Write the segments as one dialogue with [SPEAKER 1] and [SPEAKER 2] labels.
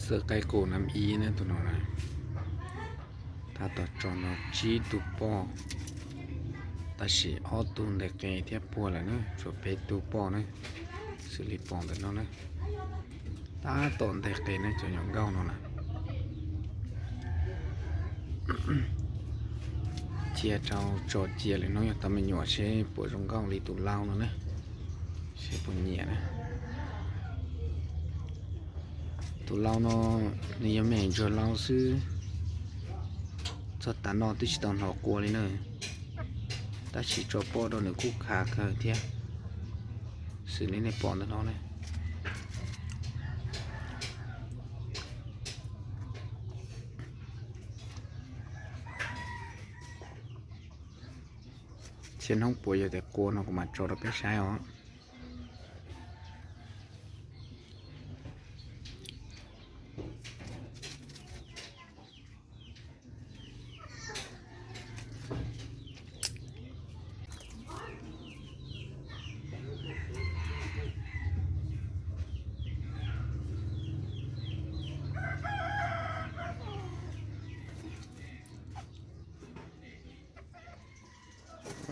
[SPEAKER 1] เสือไก่โกน้ำอีนะตัวน้องนะถ้าต่อจอนอจีตุปอแต่สิออตุนเด็กเทียบปัวแล้วนะช่วยไปตุปอนะสิริปองแต่น้องนะตาตอนเด็กนะจะยองเก้าน้องนะเชียเจ้าจอดเจียเลยน้องอยากทำเป็นหยอดเช่ปวดตรงเก้าลีตุเล่าน้องนะเช่ปวดเหนียนะตุเล่าน้องนี่ยังไม่จอดเล่าซื้อสตาร์นอนที่ตอนหอกกลัวเลยเนอะถ้าฉีดจอปอโดนหนึ่งคู่ขาเคยเทียสื่อนี้ในปอนตัวน้องเลยเช่นห้องป่วยอยู่แต่กลัวเราก็มาจอดเราไปใช้อ๋อ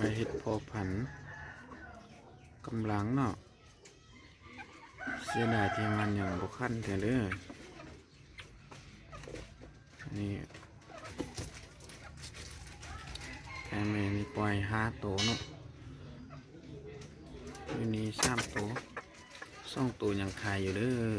[SPEAKER 1] ไว้เห็ดพอผันกำลังเนาะเสียดายที่มันอย่างบุคันแต่เด้อนี่แค่เมนี่ปล่อย5 ตัวเนาะวันนี้3 ตัว2 ตัวยังขายอยู่เด้อ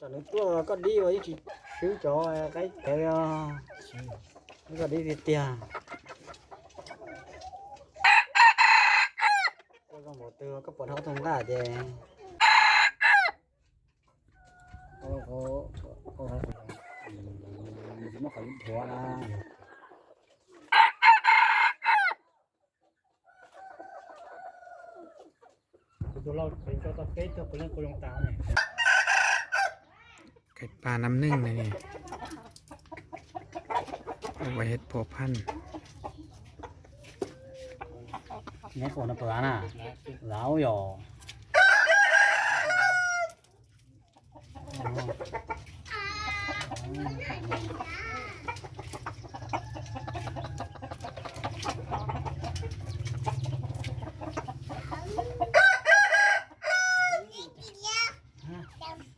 [SPEAKER 2] cho nên tôi có đi với chị chú cho cái có đi thì tiền tôi có một từ có bọn họ thông đã thì có nó phải thua là tôi lo phải cho tao kết cho lên cô long táo này
[SPEAKER 1] ไก่ปลาน้ำนึ่งเลยนี่เอาไว้เห็ดพอพัน
[SPEAKER 2] nhé cô nó bữa nè lão rồi